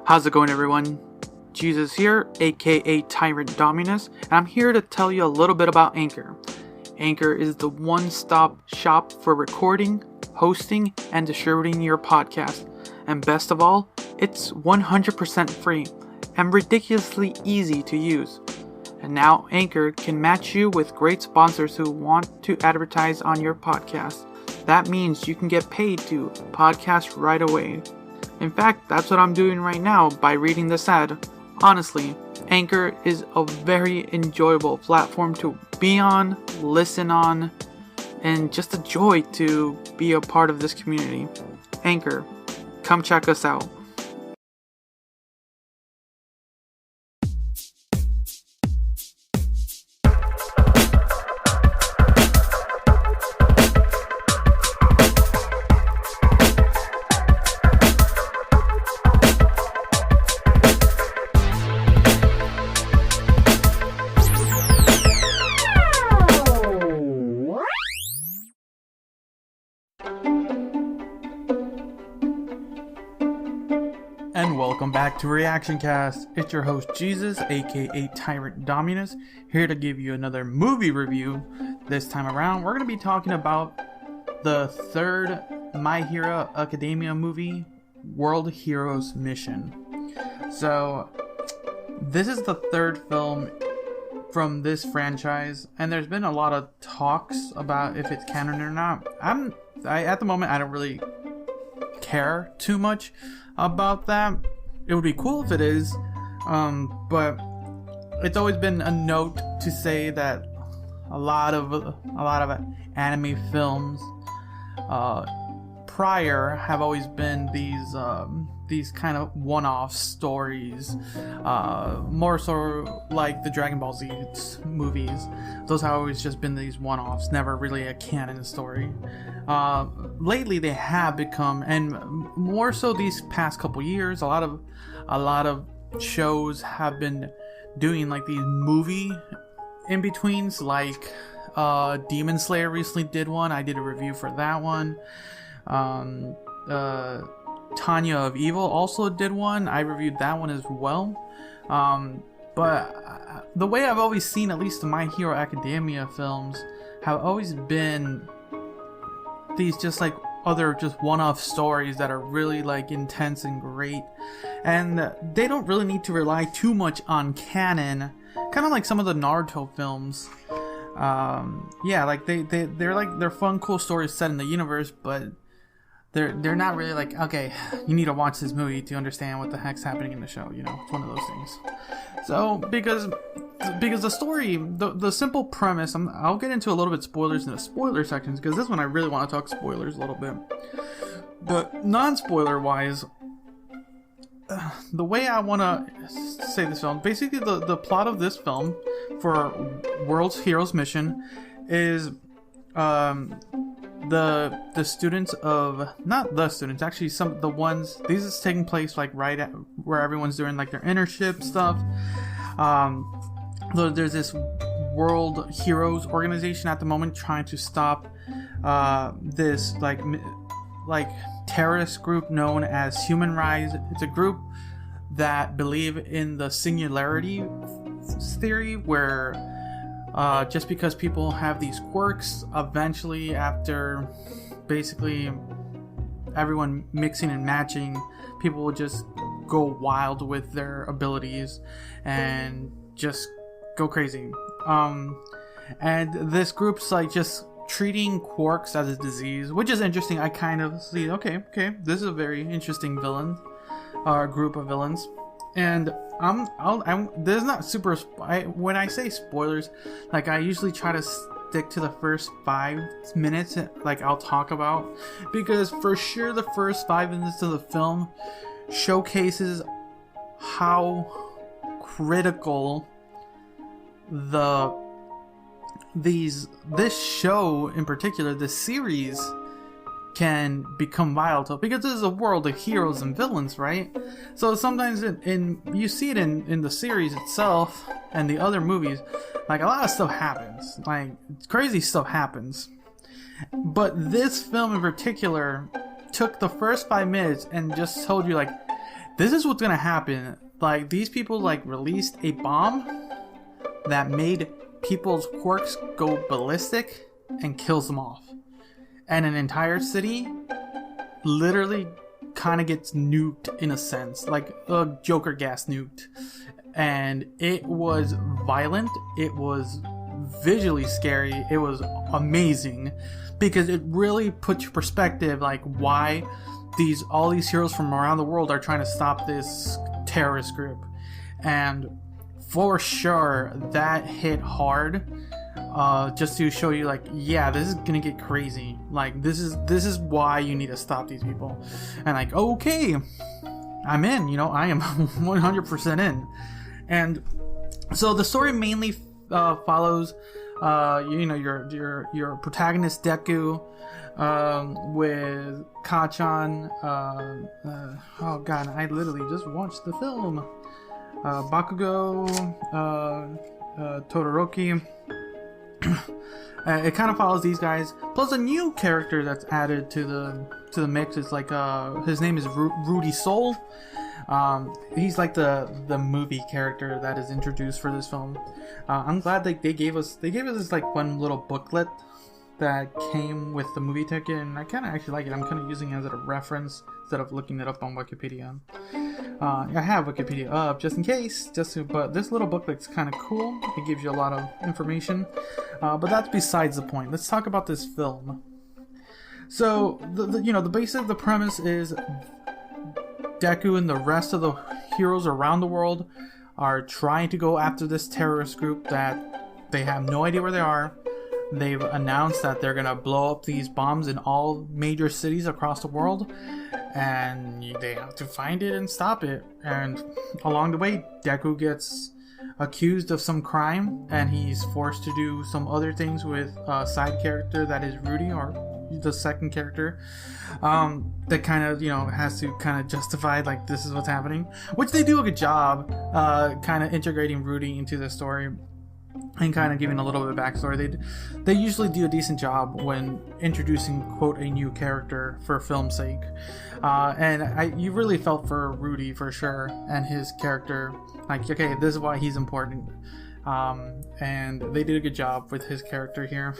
How's it going, everyone? Jesus here, aka Tyrant Dominus, and I'm here to tell you a little bit about Anchor. Anchor is the one-stop shop for recording, hosting, and distributing your podcast. And best of all, it's 100% free and ridiculously easy to use. And now Anchor can match you with great sponsors who want to advertise on your podcast. That means you can get paid to podcast right away. In fact, that's what I'm doing right now by reading this ad. Honestly, Anchor is a very enjoyable platform to be on, listen on, and just a joy to be a part of this community. Anchor, come check us out. And welcome back to Reactioncast. It's your host Jesus, aka Tyrant Dominus, here to give you another movie review. This time around, we're going to be talking about the third My Hero Academia movie, World Heroes Mission. So, this is the third film from this franchise, and there's been a lot of talks about if it's canon or not. At the moment, I don't really care too much about that. It would be cool if it is, but it's always been a note to say that a lot of anime films prior have always been these kind of one-off stories, more so like the Dragon Ball Z movies. Those have always just been these one-offs, never really a canon story. Lately they have become, and more so these past couple years, a lot of shows have been doing like these movie in-betweens, like Demon Slayer recently did one. I did a review for that one. Tanya of Evil also did one. I reviewed that one as well. But the way I've always seen, at least the My Hero Academia films, have always been these just like other just one-off stories that are really like intense and great, and they don't really need to rely too much on canon, kind of like some of the Naruto films. Like they're fun, cool stories set in the universe, but they're not really like, okay, you need to watch this movie to understand what the heck's happening in the show. You know, it's one of those things. So because the story, the simple premise, I'll get into a little bit spoilers in the spoiler sections, because this one I really want to talk spoilers a little bit. But non-spoiler wise, the way I want to say this film, basically the plot of this film for World Heroes Mission is the students of, not the students, actually some of the ones, these is taking place like right at where everyone's doing like their internship stuff. There's this World Heroes organization at the moment trying to stop this like terrorist group known as Human Rise. It's a group that believe in the singularity theory, where just because people have these quirks, eventually after basically everyone mixing and matching, people will just go wild with their abilities and just go crazy. And this group's like just treating quirks as a disease, which is interesting. I kind of see, okay, this is a very interesting villain, group of villains. And there's not super. When I say spoilers, like I usually try to stick to the first 5 minutes. Like I'll talk about, because for sure the first 5 minutes of the film showcases how critical this show in particular, this series, can become volatile, because this is a world of heroes and villains, right? So sometimes you see it in the series itself and the other movies, like a lot of stuff happens, like crazy stuff happens. But this film in particular took the first 5 minutes and just told you like, this is what's gonna happen. Like, these people like released a bomb that made people's quirks go ballistic and kills them off, and an entire city literally kind of gets nuked in a sense, like a Joker gas nuked. And it was violent, it was visually scary, it was amazing, because it really puts your perspective, like why all these heroes from around the world are trying to stop this terrorist group. And for sure that hit hard, just to show you, like, yeah, this is gonna get crazy. Like, this is why you need to stop these people. And like, okay, I'm in, you know, I am 100% in. And so the story mainly follows you know, your protagonist Deku, with Kachan, oh god, I literally just watched the film, Bakugo, Todoroki. It kind of follows these guys, plus a new character that's added to the mix. It's like his name is Rudy Soul. He's like the movie character that is introduced for this film. I'm glad they gave us this like one little booklet that came with the movie ticket, and I kind of actually like it. I'm kind of using it as a reference instead of looking it up on Wikipedia. I have Wikipedia up just in case, but this little booklet's kind of cool. It gives you a lot of information, but that's besides the point. Let's talk about this film. So the premise is Deku and the rest of the heroes around the world are trying to go after this terrorist group that they have no idea where they are. They've announced that they're gonna blow up these bombs in all major cities across the world, and they have to find it and stop it. And along the way, Deku gets accused of some crime, and he's forced to do some other things with a side character that is Rudy, or the second character, that kind of, you know, has to kind of justify, like, this is what's happening, which they do a good job kind of integrating Rudy into the story and kind of giving a little bit of backstory. They usually do a decent job when introducing, quote, a new character for film's sake. And you really felt for Rudy for sure, and his character, like, okay, this is why he's important. And they did a good job with his character here.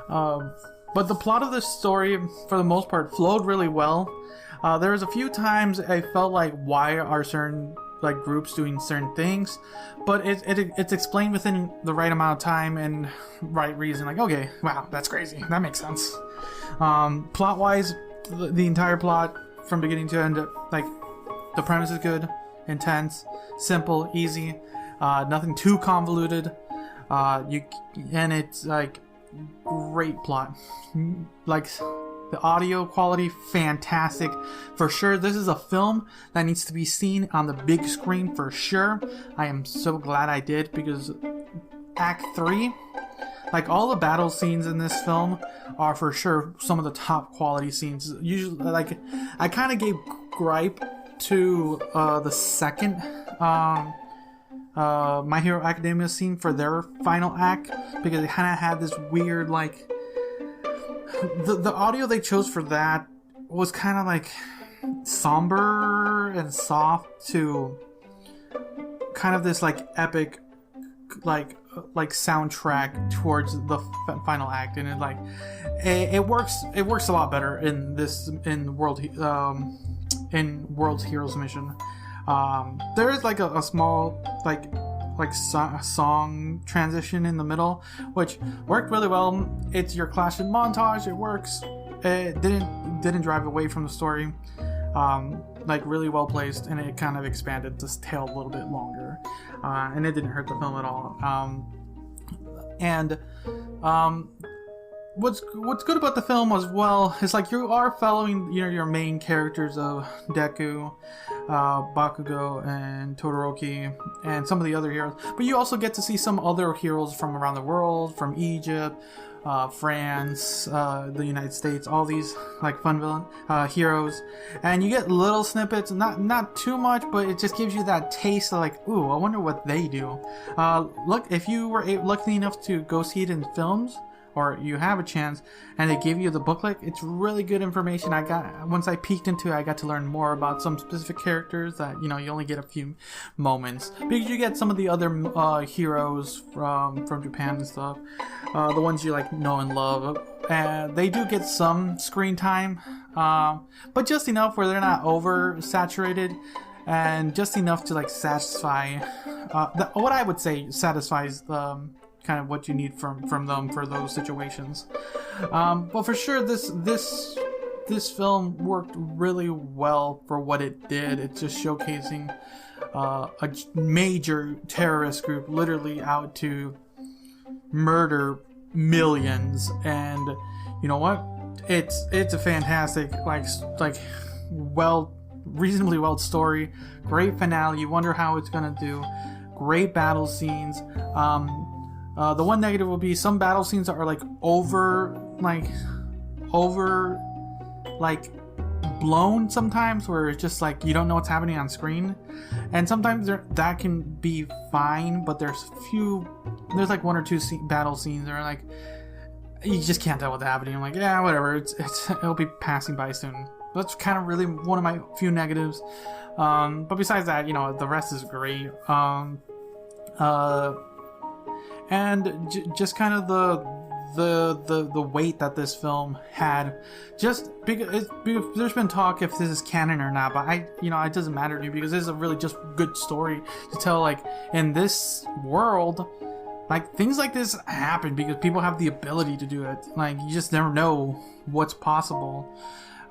But the plot of this story, for the most part, flowed really well. There was a few times I felt like, why are certain like groups doing certain things, but it's explained within the right amount of time and right reason. Like, okay, wow, that's crazy, that makes sense. Plot wise, the entire plot from beginning to end, like, the premise is good, intense, simple, easy, nothing too convoluted, and it's like great plot. Like, the audio quality, fantastic. For sure, this is a film that needs to be seen on the big screen for sure. I am so glad I did, because Act 3, like, all the battle scenes in this film are for sure some of the top quality scenes. Usually, like, I kind of gave gripe to the second My Hero Academia scene for their final act, because it kind of had this weird, like, the audio they chose for that was kind of like somber and soft to kind of this like epic like soundtrack towards the final act, and it works a lot better in World's Heroes Mission. There is like a small song transition in the middle, which worked really well. It's your classic montage. It works. It didn't drive away from the story. Like, really well placed, and it kind of expanded this tale a little bit longer, and it didn't hurt the film at all. What's good about the film as well is, like, you are following, you know, your main characters of Deku, Bakugo, and Todoroki, and some of the other heroes, but you also get to see some other heroes from around the world, from Egypt, France, the United States, all these like fun heroes, and you get little snippets, not too much, but it just gives you that taste of, like, ooh, I wonder what they do. Look, if you were lucky enough to go see it in films or you have a chance and they give you the booklet, it's really good information. Once I peeked into it, I got to learn more about some specific characters that, you only get a few moments, because you get some of the other heroes from Japan and stuff, the ones you know and love, and they do get some screen time, but just enough where they're not oversaturated, and just enough to satisfy what I would say satisfies kind of what you need from them for those situations. But for sure, this film worked really well for what it did. It's just showcasing a major terrorist group literally out to murder millions, and you know what? It's a fantastic reasonably well story. Great finale. You wonder how it's gonna do. Great battle scenes. The one negative will be some battle scenes are over blown sometimes, where it's just you don't know what's happening on screen, and sometimes that can be fine, but there's one or two battle scenes that are you just can't tell what's happening. I'm yeah, whatever, it'll be passing by soon. That's kind of really one of my few negatives, but besides that, the rest is great. And just kind of the weight that this film had, just because there's been talk if this is canon or not, but it doesn't matter to me, because this is a really just good story to tell. In this world, things like this happen because people have the ability to do it. You just never know what's possible.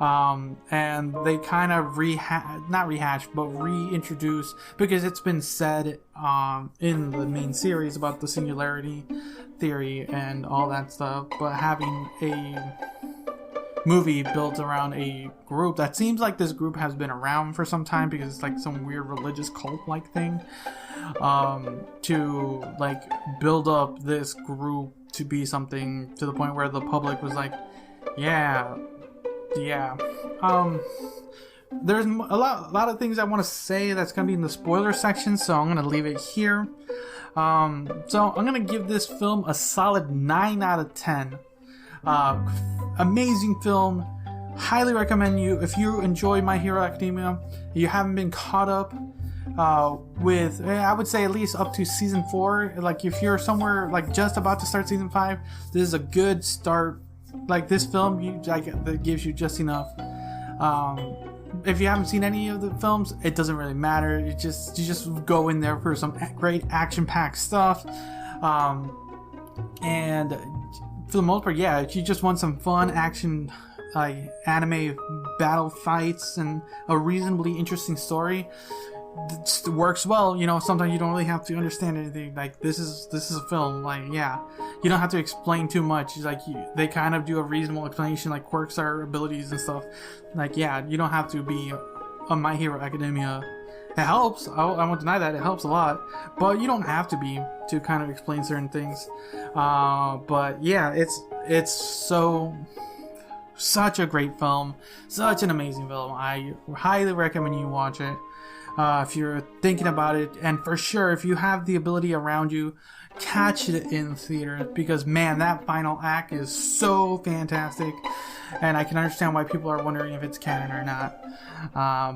And they kind of reintroduce, because it's been said in the main series about the singularity theory and all that stuff, but having a movie built around a group that seems like this group has been around for some time, because it's some weird religious cult thing, to build up this group to be something to the point where the public was yeah. There's a lot of things I want to say that's going to be in the spoiler section, so I'm going to leave it here. So I'm going to give this film a solid 9 out of 10. Amazing film. Highly recommend you, if you enjoy My Hero Academia, you haven't been caught up with, I would say at least up to season 4. If you're somewhere just about to start season 5, this is a good start. This film, that gives you just enough. If you haven't seen any of the films, it doesn't really matter. You just go in there for some great action-packed stuff. And for the most part, yeah, if you just want some fun action, anime battle fights and a reasonably interesting story, it works well. Sometimes you don't really have to understand anything. This is a film. Yeah, you don't have to explain too much. They kind of do a reasonable explanation, quirks or abilities and stuff. Yeah, you don't have to be a My Hero Academia. It helps. I won't deny that it helps a lot, but you don't have to be to kind of explain certain things. But yeah, it's such a great film, such an amazing film. I highly recommend you watch it. If you're thinking about it, and for sure, if you have the ability around you, catch it in theater, because man, that final act is so fantastic, and I can understand why people are wondering if it's canon or not,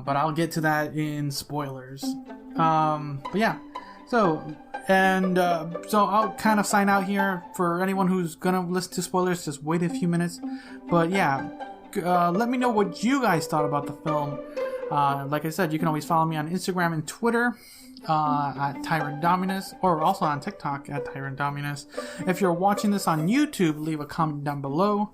but I'll get to that in spoilers. But yeah, so I'll kind of sign out here. For anyone who's gonna listen to spoilers, just wait a few minutes. But yeah, let me know what you guys thought about the film. Like I said, you can always follow me on Instagram and Twitter at Tyrant Dominus, or also on TikTok at Tyrant Dominus. If you're watching this on YouTube, leave a comment down below.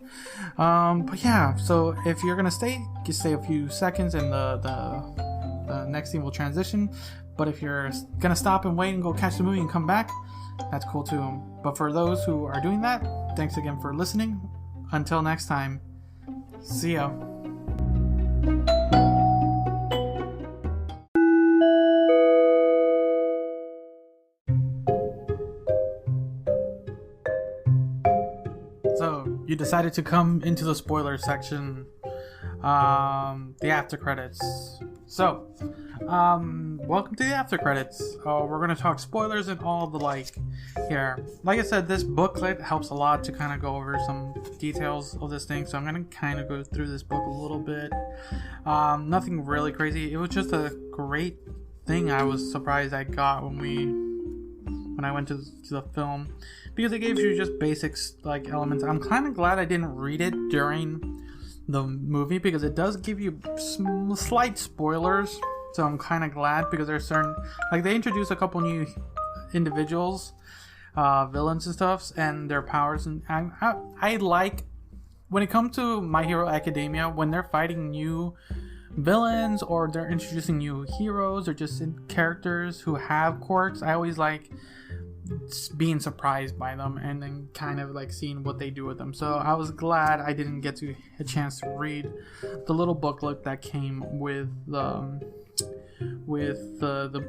But yeah, so if you're gonna stay, just stay a few seconds, and the next scene will transition. But if you're gonna stop and wait and go catch the movie and come back, that's cool too. But for those who are doing that, thanks again for listening. Until next time, see ya. So, you decided to come into the spoiler section the after credits. So, welcome to the after credits. We're going to talk spoilers and all the like here. Like I said, this booklet helps a lot to kind of go over some details of this thing, so I'm going to kind of go through this book a little bit. Nothing really crazy. It was just a great thing I was surprised I got when I went to the film, because it gave you just basics like elements. I'm kind of glad I didn't read it during the movie, because it does give you slight spoilers, so I'm kind of glad, because there's certain, like, they introduce a couple new individuals, villains and stuff, and their powers, and I like when it comes to My Hero Academia, when they're fighting new villains or they're introducing new heroes or just characters who have quirks. I always like being surprised by them and then kind of like seeing what they do with them. So I was glad I didn't get a chance to read the little booklet that came with the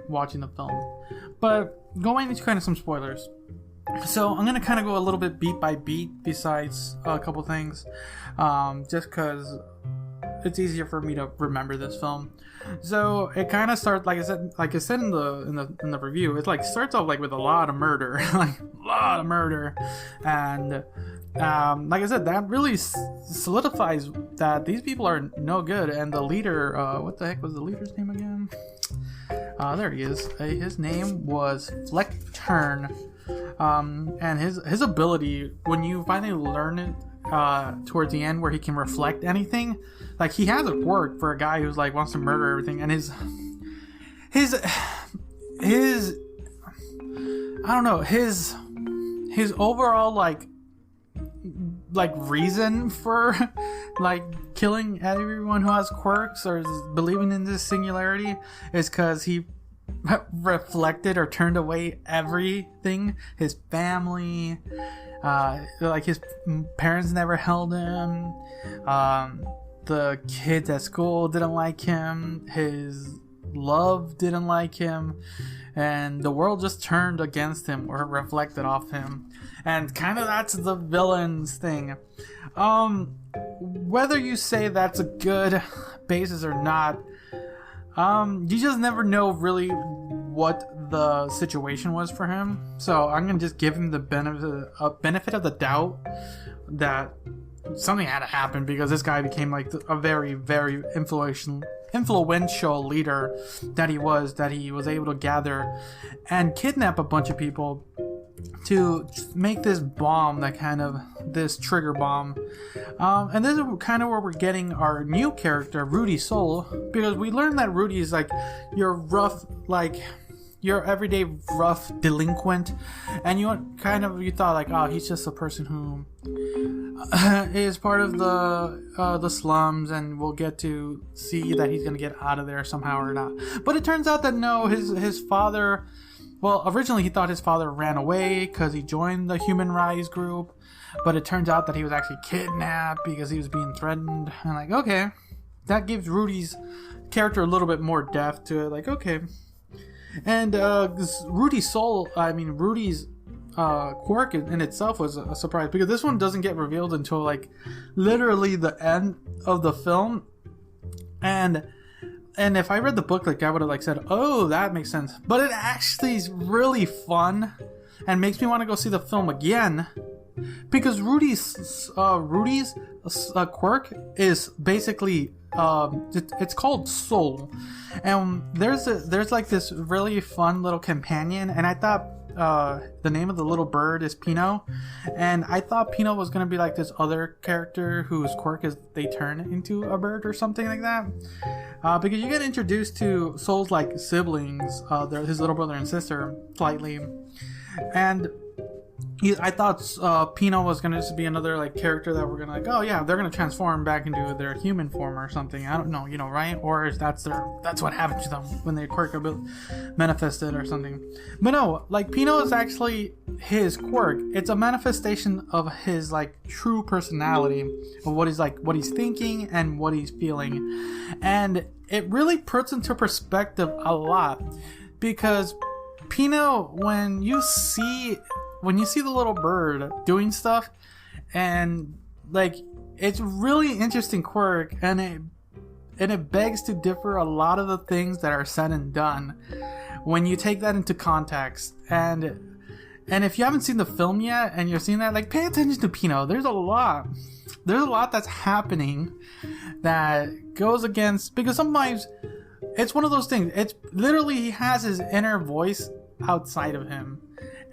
watching the film. But going into kind of some spoilers. So I'm gonna kind of go a little bit beat by beat besides a couple things, just because it's easier for me to remember this film. So it kind of starts, like I said in the review, it like starts off like with a lot of murder, like a lot of murder, and like I said, that really solidifies that these people are no good. And the leader, what the heck was the leader's name again? There he is. His name was Fleckturn, and his ability, when you finally learn it towards the end, where he can reflect anything. Like, he has a quirk for a guy who's like wants to murder everything, and his I don't know, his overall like reason for like killing everyone who has quirks or believing in this singularity is because he reflected or turned away everything, his family, like his parents never held him, the kids at school didn't like him, his love didn't like him, and the world just turned against him or reflected off him. And kind of that's the villain's thing. Whether you say that's a good basis or not, you just never know really what the situation was for him. So I'm gonna just give him the benefit of the doubt that something had to happen, because this guy became like a very, very influential leader that he was able to gather and kidnap a bunch of people to make this bomb, this trigger bomb. And this is kind of where we're getting our new character, Rudy Soul, because we learned that Rudy is like your everyday rough delinquent, and you thought like, oh, he's just a person who is part of the slums, and we'll get to see that he's gonna get out of there somehow or not. But it turns out that no, his father. Well, originally he thought his father ran away because he joined the Human Rise group, but it turns out that he was actually kidnapped because he was being threatened. And like, okay, that gives Rudy's character a little bit more depth to it. Like, okay. And Rudy's quirk in itself was a surprise, because this one doesn't get revealed until like literally the end of the film. And if I read the book, like, I would have like said, oh, that makes sense. But it actually is really fun and makes me want to go see the film again, because Rudy's quirk is basically it's called Soul, and there's like this really fun little companion, and I thought the name of the little bird is Pino, and I thought Pino was gonna be like this other character whose quirk is they turn into a bird or something like that, because you get introduced to Soul's like siblings, his little brother and sister, slightly, and I thought Pino was gonna just be another like character that we're gonna like, oh yeah, they're gonna transform back into their human form or something. I don't know, right? Or that's what happened to them when their quirk manifested or something. But no, like, Pino is actually his quirk. It's a manifestation of his like true personality, of what he's thinking and what he's feeling, and it really puts into perspective a lot, because Pino, when you see the little bird doing stuff, and like it's really interesting quirk, and it begs to differ a lot of the things that are said and done when you take that into context. And if you haven't seen the film yet and you're seeing that, like, pay attention to Pino. There's a lot that's happening that goes against, because sometimes it's one of those things. It's literally, he has his inner voice outside of him,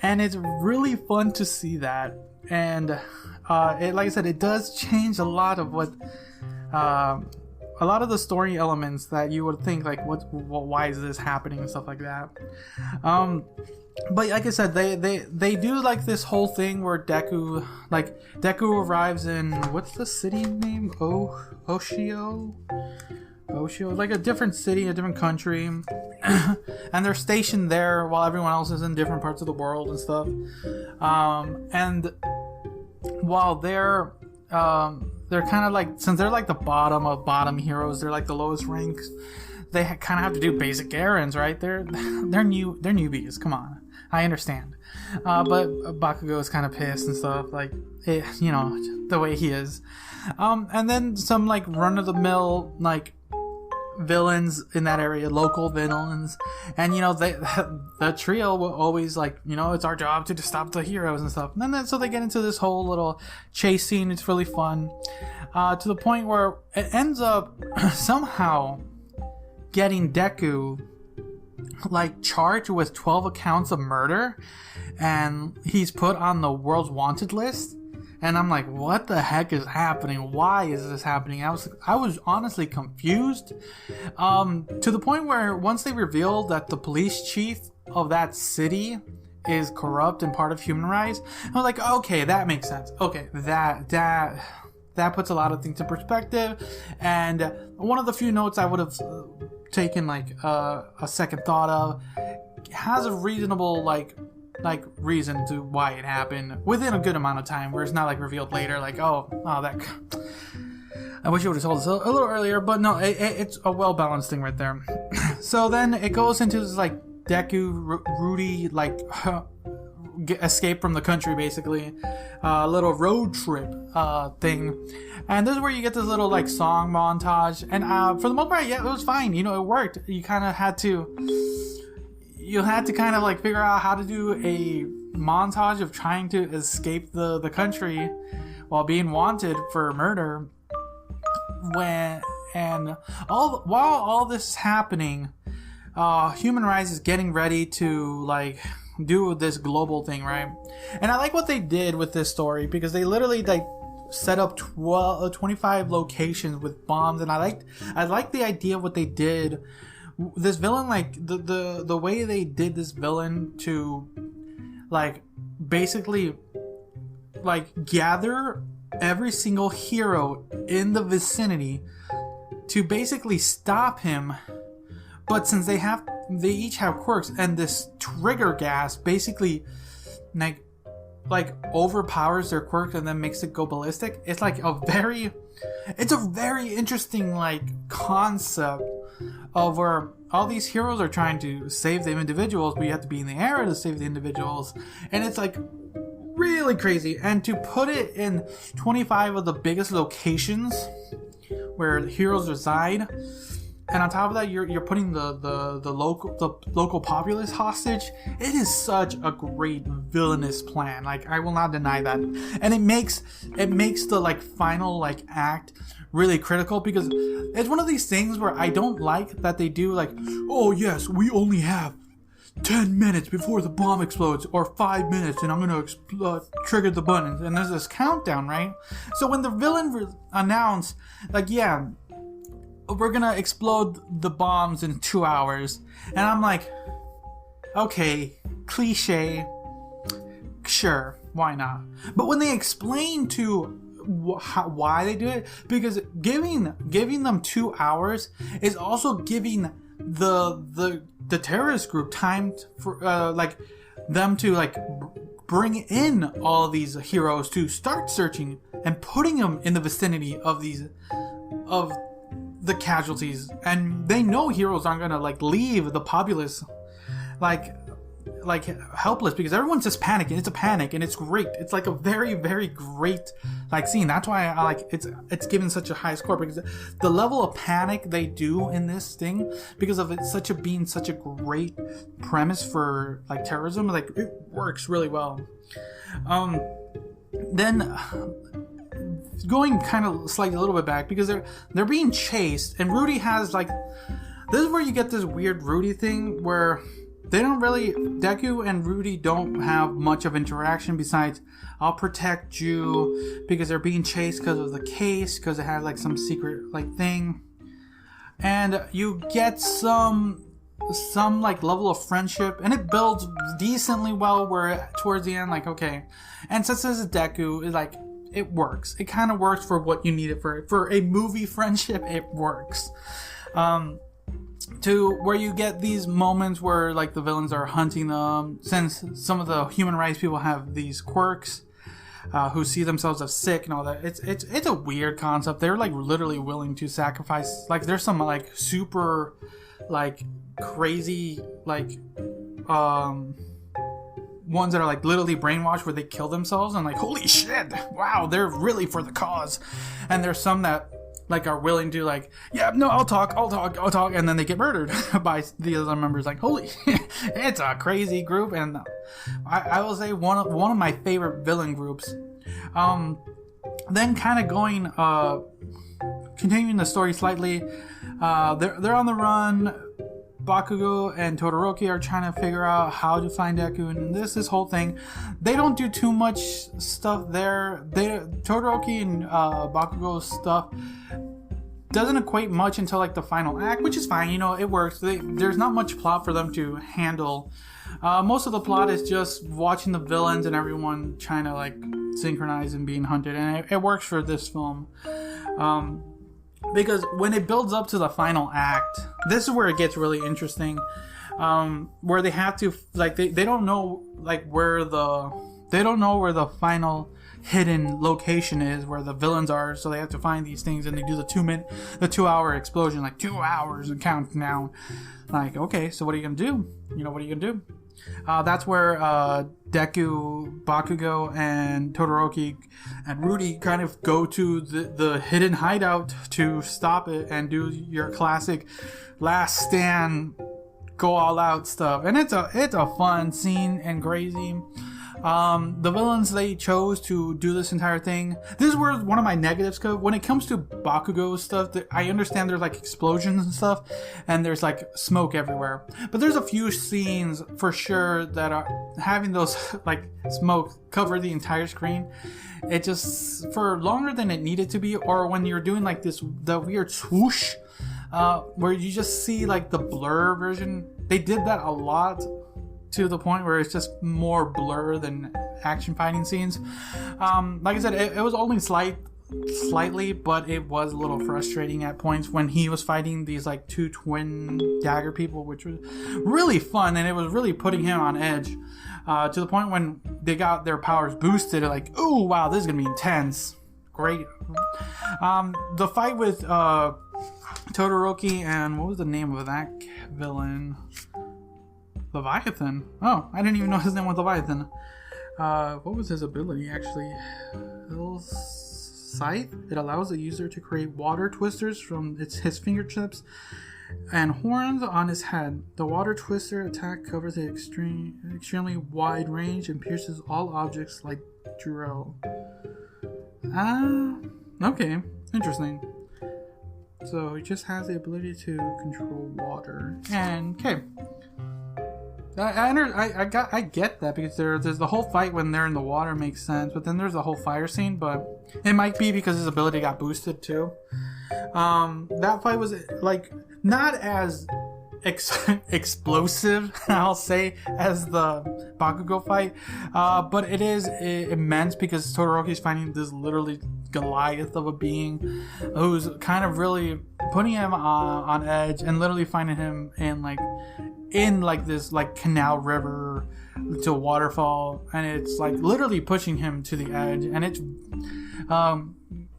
and it's really fun to see that. And like I said, it does change a lot of what a lot of the story elements that you would think, like, why is this happening and stuff like that. But like I said, they do like this whole thing where Deku arrives in, what's the city name? Oshio, like a different city, a different country, and they're stationed there while everyone else is in different parts of the world and stuff. And while they're kind of like, since they're like the bottom of bottom heroes, they're like the lowest ranks, they kind of have to do basic errands, right? They're newbies. Come on, I understand. But Bakugo is kind of pissed and stuff, like, the way he is. And then some like run of the mill like villains in that area, local villains, and the trio will always like, it's our job to stop the heroes and stuff. And then so they get into this whole little chase scene. It's really fun, to the point where it ends up somehow getting Deku like charged with 12 accounts of murder, and he's put on the world's wanted list. And I'm like, what the heck is happening? Why is this happening? I was honestly confused, to the point where once they revealed that the police chief of that city is corrupt and part of Human Rise, I was like, okay, that makes sense. Okay, that puts a lot of things in perspective. And one of the few notes I would have taken like a second thought of has a reasonable like reason to why it happened within a good amount of time, where it's not like revealed later, like, oh that I wish you would have told us a little earlier. But no, it's a well balanced thing right there. So then it goes into this like Deku Rudy like escape from the country, basically, a little road trip thing. And this is where you get this little like song montage, and for the most part, yeah, it was fine. It worked. You kind of had to kind of like figure out how to do a montage of trying to escape the country while being wanted for murder. While all this is happening, Human Rise is getting ready to like do this global thing, right? And I like what they did with this story, because they literally like set up 25 locations with bombs, and I liked the idea of what they did. This villain, like the way they did this villain to like basically like gather every single hero in the vicinity to basically stop him. But since they each have quirks, and this trigger gas basically like overpowers their quirk and then makes it go ballistic. It's a very interesting like concept of where all these heroes are trying to save the individuals, but you have to be in the area to save the individuals, and it's like really crazy. And to put it in 25 of the biggest locations where the heroes reside, and on top of that, you're putting the local populace hostage. It is such a great villainous plan. Like, I will not deny that, and it makes the like final like act really critical, because it's one of these things where I don't like that they do like, oh yes, we only have 10 minutes before the bomb explodes, or 5 minutes, and I'm gonna trigger the buttons, and there's this countdown, right? So when the villain announced like, yeah, we're gonna explode the bombs in 2 hours, and I'm like, okay, cliche, sure, why not? But when they explain to why they do it, because giving them 2 hours is also giving the terrorist group time for like them to like bring in all these heroes to start searching and putting them in the vicinity of the casualties. And they know heroes aren't gonna like leave the populace. Like, like helpless because everyone's just panicking. It's a panic, and it's great. It's like a very, very great like scene. That's why I like it's given such a high score, because the level of panic they do in this thing, because of it being such a great premise for like terrorism, like it works really well. Then going kind of slightly a little bit back, because they're being chased, and Rudy has like, this is where you get this weird Rudy thing where they don't really, Deku and Rudy don't have much of interaction besides, I'll protect you, because they're being chased because of the case, because it has like some secret like thing. And you get some like level of friendship, and it builds decently well where towards the end, like, okay. And since this is Deku, it's like, it works. It kind of works for what you need it for. For a movie friendship, it works. To where you get these moments where like the villains are hunting them, since some of the human rights people have these quirks, who see themselves as sick and all that. It's a weird concept. They're like literally willing to sacrifice. Like there's some like super like crazy like ones that are like literally brainwashed where they kill themselves, and like, holy shit, wow, they're really for the cause. And there's some that like are willing to like, yeah, no, I'll talk, and then they get murdered by the other members. Like, holy, it's a crazy group. And I will say one of my favorite villain groups. Then kind of going, continuing the story slightly, they're on the run. Bakugo and Todoroki are trying to figure out how to find Deku, and this whole thing, they don't do too much stuff there. Todoroki and Bakugo's stuff doesn't equate much until like the final act, which is fine, you know, it works. There's not much plot for them to handle. Most of the plot is just watching the villains and everyone trying to like synchronize and being hunted, and it works for this film. Because when it builds up to the final act, this is where it gets really interesting. Where they have to like they don't know like where the final hidden location is where the villains are, so they have to find these things, and they do the 2 hour explosion, like 2 hours and count down. Like, okay, so what are you gonna do? You know, what are you gonna do? That's where Deku, Bakugo, and Todoroki and Rudy kind of go to the hidden hideout to stop it and do your classic last stand, go all out stuff. And it's a fun scene and crazy. The villains they chose to do this entire thing. This is where one of my negatives go. When it comes to Bakugo stuff, I understand there's like explosions and stuff, and there's like smoke everywhere. But there's a few scenes for sure that are having those like smoke cover the entire screen. It just, for longer than it needed to be, or when you're doing like the weird swoosh, where you just see like the blur version. They did that a lot, to the point where it's just more blur than action fighting scenes. Like I said, it was only slightly, but it was a little frustrating at points when he was fighting these like two twin dagger people, which was really fun, and it was really putting him on edge, to the point when they got their powers boosted, like, oh wow, this is gonna be intense. Great. The fight with Todoroki and what was the name of that villain? Leviathan. Oh, I didn't even know his name was Leviathan. What was his ability actually? Scythe. It allows the user to create water twisters from his fingertips and horns on his head. The water twister attack covers an extremely wide range and pierces all objects like drill. Okay, interesting. So he just has the ability to control water. And okay. I get that, because there's the whole fight when they're in the water makes sense, but then there's the whole fire scene, but it might be because his ability got boosted too. That fight was like not as explosive, I'll say, as the Bakugo fight, but it is immense because Todoroki's fighting this literally Goliath of a being who's kind of really putting him on edge, and literally finding him in this like canal river to a waterfall, and it's like literally pushing him to the edge, and it's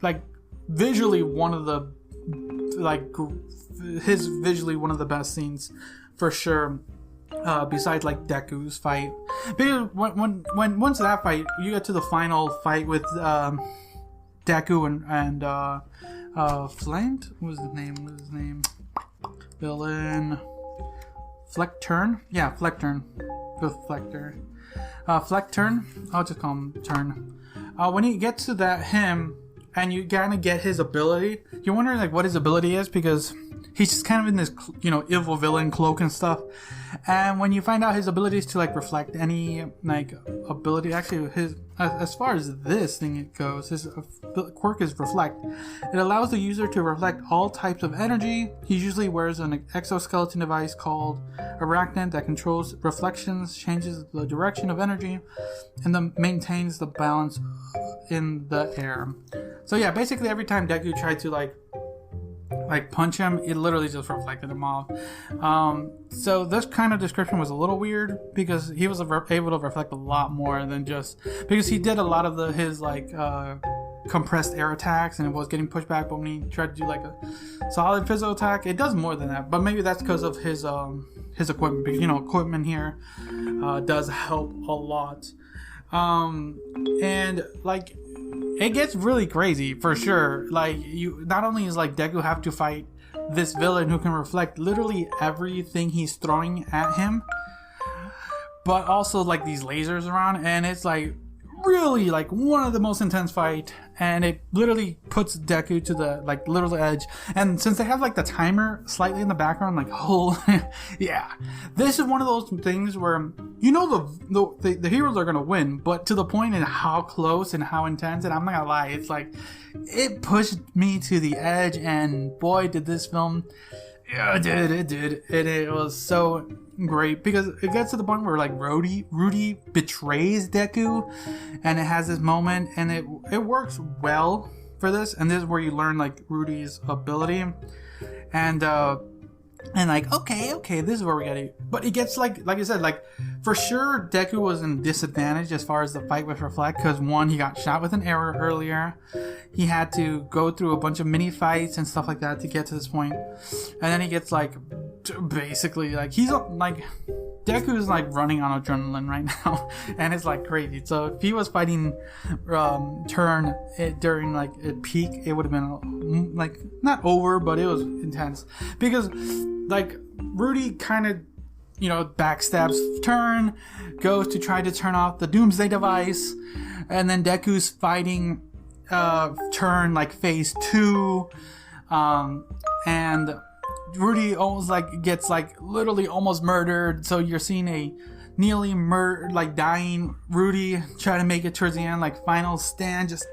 like visually one of the visually one of the best scenes for sure. besides like Deku's fight. Because when once that fight, you get to the final fight with Deku and Flamed. What was his name? Villain. Fleckturn? Yeah, Fleckturn. With Flector. Fleckturn? I'll just call him Turn. When you get to him, and you kind of get his ability, you're wondering like what his ability is, because he's just kind of in this, evil villain cloak and stuff. And when you find out his ability is to like reflect any like ability, actually his as far as this thing goes, his quirk is reflect. It allows the user to reflect all types of energy. He usually wears an exoskeleton device called a Reactioncast that controls reflections, changes the direction of energy, and then maintains the balance in the air. So yeah, basically every time Deku tried to like punch him, it literally just reflected him off. So this kind of description was a little weird, because he was able to reflect a lot more than just, because he did a lot of his like compressed air attacks and it was getting pushed back, but when he tried to do like a solid physical attack, it does more than that. But maybe that's because of his equipment, because equipment here does help a lot. And like it gets really crazy for sure. Like, you not only is like Deku have to fight this villain who can reflect literally everything he's throwing at him, but also like these lasers around, and it's like really like one of the most intense fight, and it literally puts Deku to the like literal edge. And since they have like the timer slightly in the background, like yeah, this is one of those things where the heroes are gonna win, but to the point in how close and how intense. And I'm not gonna lie, it's like it pushed me to the edge, and boy did this film. Yeah, it did. It was so great, because it gets to the point where like Rudy betrays Deku, and it has this moment, and it works well for this. And this is where you learn like Rudy's ability, and like okay, this is where we gotta. But it gets like I said, like for sure Deku was in disadvantage as far as the fight with Reflect, because one, he got shot with an arrow earlier. He had to go through a bunch of mini fights and stuff like that to get to this point. And then he gets like basically like he's like Deku is like running on adrenaline right now, and it's like crazy. So if he was fighting Turn during like a peak, it would have been like not over, but it was intense, because like Rudy kind of backstabs Turn, goes to try to turn off the Doomsday device, and then Deku's fighting Turn like phase 2, and Rudy almost like gets like literally almost murdered. So you're seeing a nearly dying Rudy try to make it towards the end, like final stand, just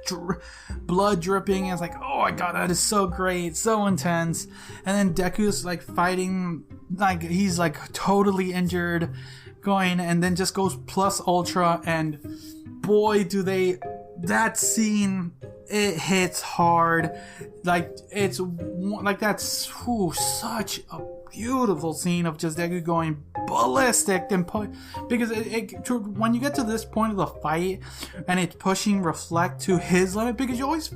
blood dripping. And it's like, oh my god, that is so great, so intense. And then Deku's like fighting, like he's like totally injured, going, and then just goes plus ultra, and boy do they, that scene, it hits hard. Like it's like that's such a beautiful scene of just Deku going ballistic, and because when you get to this point of the fight and it's pushing Reflect to his limit, because you always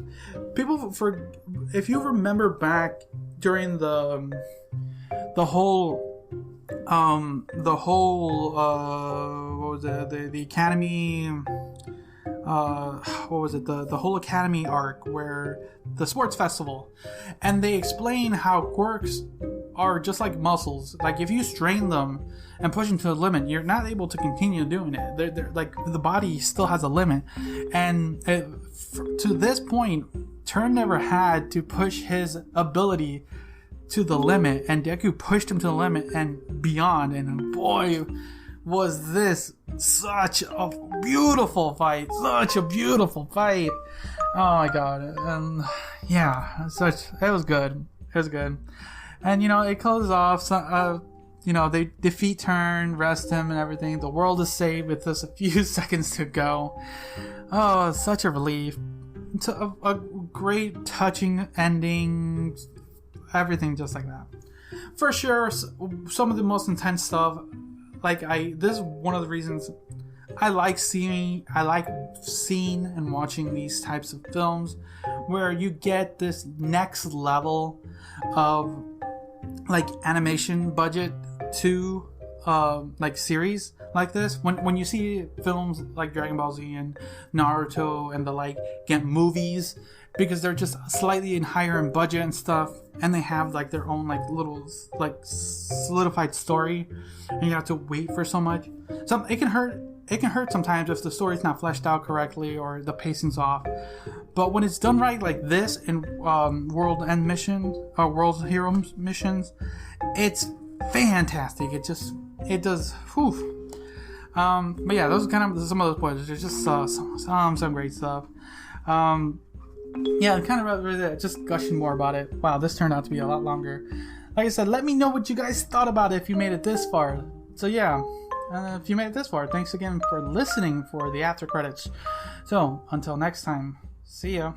if you remember back during the whole what was it, the Academy, what was it, the whole Academy arc, where the sports festival, and they explain how quirks are just like muscles. Like if you strain them and push them to the limit, you're not able to continue doing it. They're like, the body still has a limit, and to this point, Turn never had to push his ability to the limit, and Deku pushed him to the limit and beyond, and boy was this such a beautiful fight. Oh my god. And yeah, it was good. And it closes off. So, they defeat Turn, rest him and everything. The world is saved with just a few seconds to go. Oh, such a relief. It's a great, touching ending. Everything just like that. For sure, some of the most intense stuff. This is one of the reasons I like seeing and watching these types of films, where you get this next level of like animation budget to like series like this, when you see films like Dragon Ball Z and Naruto and the like get movies, because they're just slightly higher in budget and stuff, and they have like their own like little like solidified story, and you have to wait for so much. So it can hurt sometimes if the story's not fleshed out correctly or the pacing's off. But when it's done right, like this in World End Mission or World Hero missions, it's fantastic. It does. Whew. But yeah, those are kind of some of those points. There's just some great stuff. Yeah, kind of really just gushing more about it. Wow, this turned out to be a lot longer. Like I said, let me know what you guys thought about it if you made it this far. So yeah, if you made it this far, thanks again for listening for the after credits. So until next time, see ya.